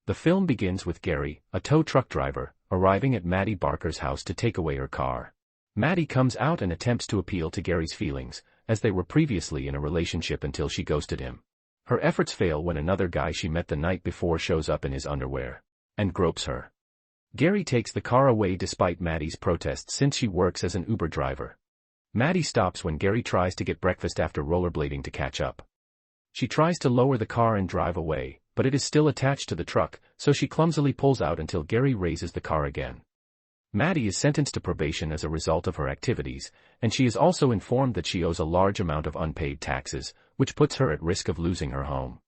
The film begins with Gary, a tow truck driver, arriving at Maddie Barker's house to take away her car. Maddie comes out and attempts to appeal to Gary's feelings, as they were previously in a relationship until she ghosted him. Her efforts fail when another guy she met the night before shows up in his underwear and gropes her. Gary takes the car away despite Maddie's protests since she works as an Uber driver. Maddie stops when Gary tries to get breakfast after rollerblading to catch up. She tries to lower the car and drive away, but it is still attached to the truck, so she clumsily pulls out until Gary raises the car again. Maddie is sentenced to probation as a result of her activities, and she is also informed that she owes a large amount of unpaid taxes, which puts her at risk of losing her home.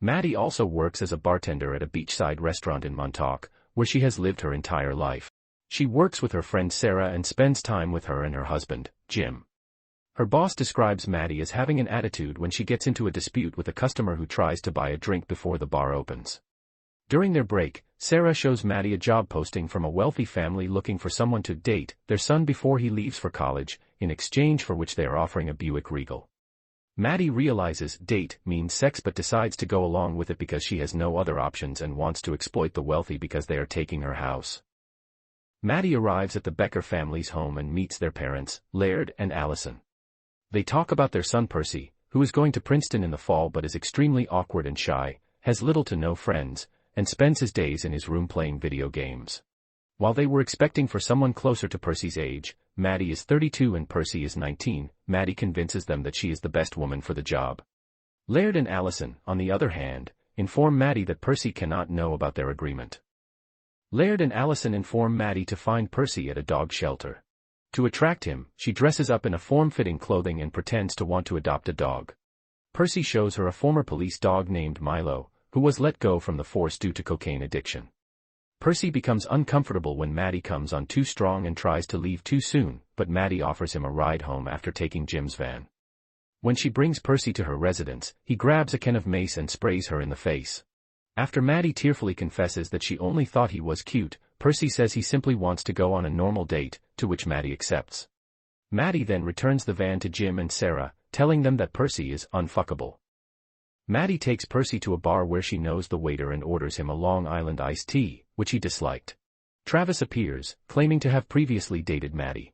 Maddie also works as a bartender at a beachside restaurant in Montauk, where she has lived her entire life. She works with her friend Sarah and spends time with her and her husband, Jim. Her boss describes Maddie as having an attitude when she gets into a dispute with a customer who tries to buy a drink before the bar opens. During their break, Sarah shows Maddie a job posting from a wealthy family looking for someone to date their son before he leaves for college, in exchange for which they are offering a Buick Regal. Maddie realizes date means sex but decides to go along with it because she has no other options and wants to exploit the wealthy because they are taking her house. Maddie arrives at the Becker family's home and meets their parents, Laird and Allison. They talk about their son Percy, who is going to Princeton in the fall but is extremely awkward and shy, has little to no friends, and spends his days in his room playing video games. While they were expecting for someone closer to Percy's age, Maddie is 32 and Percy is 19, Maddie convinces them that she is the best woman for the job. Laird and Allison, on the other hand, inform Maddie that Percy cannot know about their agreement. Laird and Allison inform Maddie to find Percy at a dog shelter. To attract him, she dresses up in a form-fitting clothing and pretends to want to adopt a dog. Percy shows her a former police dog named Milo, who was let go from the force due to cocaine addiction. Percy becomes uncomfortable when Maddie comes on too strong and tries to leave too soon, but Maddie offers him a ride home after taking Jim's van. When she brings Percy to her residence, he grabs a can of mace and sprays her in the face. After Maddie tearfully confesses that she only thought he was cute, Percy says he simply wants to go on a normal date, to which Maddie accepts. Maddie then returns the van to Jim and Sarah, telling them that Percy is unfuckable. Maddie takes Percy to a bar where she knows the waiter and orders him a Long Island iced tea, which he disliked. Travis appears, claiming to have previously dated Maddie.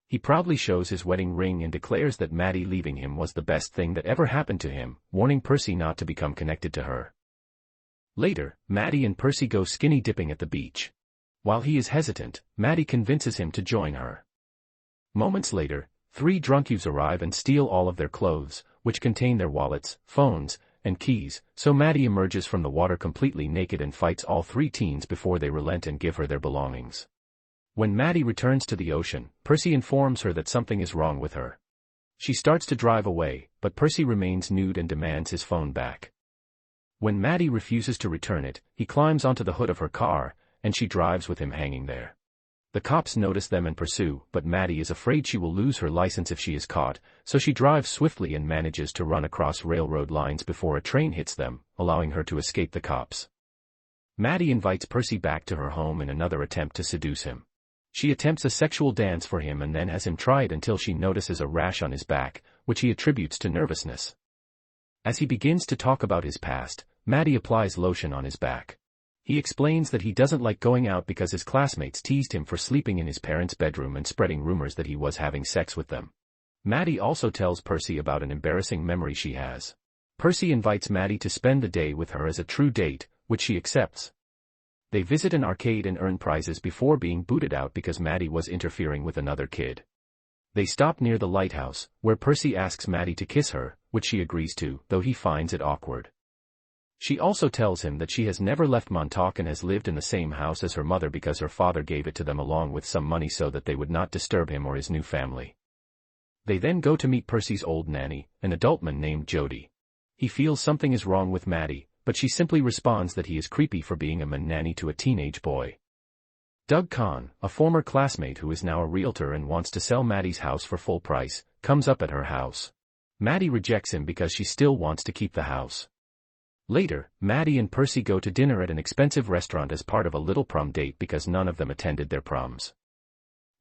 He proudly shows his wedding ring and declares that Maddie leaving him was the best thing that ever happened to him, warning Percy not to become connected to her. Later, Maddie and Percy go skinny dipping at the beach. While he is hesitant, Maddie convinces him to join her. Moments later, 3 drunk youths arrive and steal all of their clothes, which contain their wallets, phones, and keys, so Maddie emerges from the water completely naked and fights all 3 teens before they relent and give her their belongings. When Maddie returns to the ocean, Percy informs her that something is wrong with her. She starts to drive away, but Percy remains nude and demands his phone back. When Maddie refuses to return it, he climbs onto the hood of her car, and she drives with him hanging there. The cops notice them and pursue, but Maddie is afraid she will lose her license if she is caught, so she drives swiftly and manages to run across railroad lines before a train hits them, allowing her to escape the cops. Maddie invites Percy back to her home in another attempt to seduce him. She attempts a sexual dance for him and then has him try it until she notices a rash on his back, which he attributes to nervousness. As he begins to talk about his past, Maddie applies lotion on his back. He explains that he doesn't like going out because his classmates teased him for sleeping in his parents' bedroom and spreading rumors that he was having sex with them. Maddie also tells Percy about an embarrassing memory she has. Percy invites Maddie to spend the day with her as a true date, which she accepts. They visit an arcade and earn prizes before being booted out because Maddie was interfering with another kid. They stop near the lighthouse, where Percy asks Maddie to kiss her, which she agrees to, though he finds it awkward. She also tells him that she has never left Montauk and has lived in the same house as her mother because her father gave it to them along with some money so that they would not disturb him or his new family. They then go to meet Percy's old nanny, an adultman named Jody. He feels something is wrong with Maddie, but she simply responds that he is creepy for being a nanny to a teenage boy. Doug Kahn, a former classmate who is now a realtor and wants to sell Maddie's house for full price, comes up at her house. Maddie rejects him because she still wants to keep the house. Later, Maddie and Percy go to dinner at an expensive restaurant as part of a little prom date because none of them attended their proms.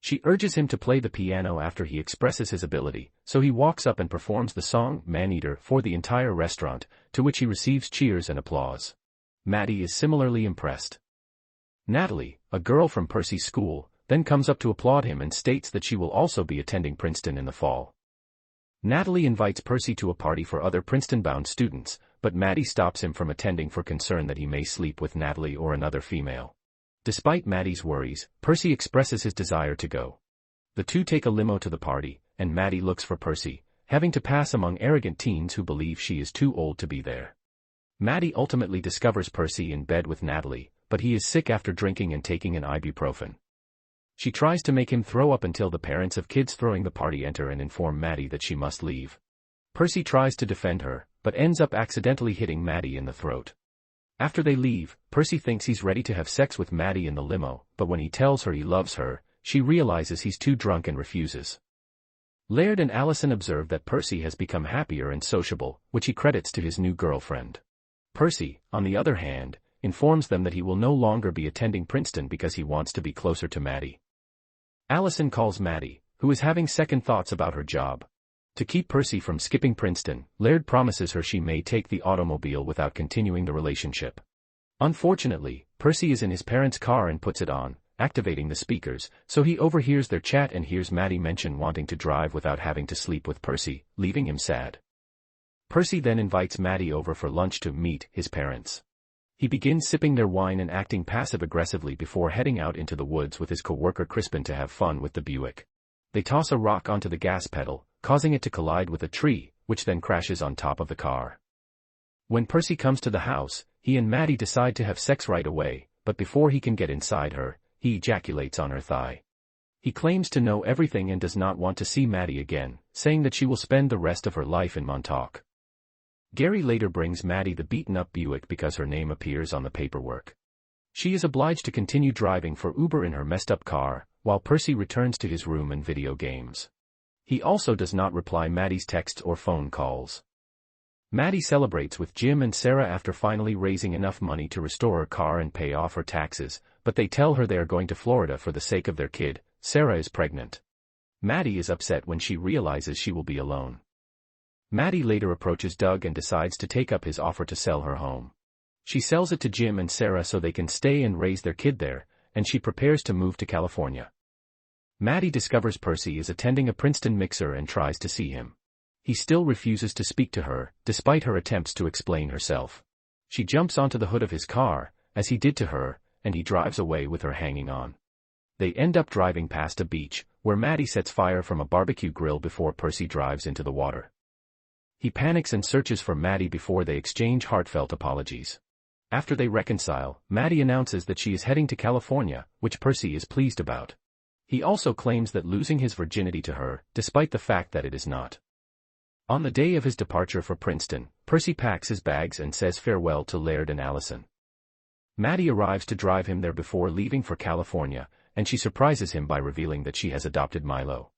She urges him to play the piano after he expresses his ability, so he walks up and performs the song, Man-Eater, for the entire restaurant, to which he receives cheers and applause. Maddie is similarly impressed. Natalie, a girl from Percy's school, then comes up to applaud him and states that she will also be attending Princeton in the fall. Natalie invites Percy to a party for other Princeton-bound students, but Maddie stops him from attending for concern that he may sleep with Natalie or another female. Despite Maddie's worries, Percy expresses his desire to go. The two take a limo to the party, and Maddie looks for Percy, having to pass among arrogant teens who believe she is too old to be there. Maddie ultimately discovers Percy in bed with Natalie, but he is sick after drinking and taking an ibuprofen. She tries to make him throw up until the parents of kids throwing the party enter and inform Maddie that she must leave. Percy tries to defend her, but ends up accidentally hitting Maddie in the throat. After they leave, Percy thinks he's ready to have sex with Maddie in the limo, but when he tells her he loves her, she realizes he's too drunk and refuses. Laird and Allison observe that Percy has become happier and sociable, which he credits to his new girlfriend. Percy, on the other hand, informs them that he will no longer be attending Princeton because he wants to be closer to Maddie. Allison calls Maddie, who is having second thoughts about her job. To keep Percy from skipping Princeton, Laird promises her she may take the automobile without continuing the relationship. Unfortunately, Percy is in his parents' car and puts it on, activating the speakers, so he overhears their chat and hears Maddie mention wanting to drive without having to sleep with Percy, leaving him sad. Percy then invites Maddie over for lunch to meet his parents. He begins sipping their wine and acting passive-aggressively before heading out into the woods with his co-worker Crispin to have fun with the Buick. They toss a rock onto the gas pedal, causing it to collide with a tree, which then crashes on top of the car. When Percy comes to the house, he and Maddie decide to have sex right away, but before he can get inside her, he ejaculates on her thigh. He claims to know everything and does not want to see Maddie again, saying that she will spend the rest of her life in Montauk. Gary later brings Maddie the beaten-up Buick because her name appears on the paperwork. She is obliged to continue driving for Uber in her messed-up car, while Percy returns to his room and video games. He also does not reply Maddie's texts or phone calls. Maddie celebrates with Jim and Sarah after finally raising enough money to restore her car and pay off her taxes, but they tell her they are going to Florida for the sake of their kid. Sarah is pregnant. Maddie is upset when she realizes she will be alone. Maddie later approaches Doug and decides to take up his offer to sell her home. She sells it to Jim and Sarah so they can stay and raise their kid there, and she prepares to move to California. Maddie discovers Percy is attending a Princeton mixer and tries to see him. He still refuses to speak to her, despite her attempts to explain herself. She jumps onto the hood of his car, as he did to her, and he drives away with her hanging on. They end up driving past a beach, where Maddie sets fire from a barbecue grill before Percy drives into the water. He panics and searches for Maddie before they exchange heartfelt apologies. After they reconcile, Maddie announces that she is heading to California, which Percy is pleased about. He also claims that losing his virginity to her, despite the fact that it is not. On the day of his departure for Princeton, Percy packs his bags and says farewell to Laird and Allison. Maddie arrives to drive him there before leaving for California, and she surprises him by revealing that she has adopted Milo.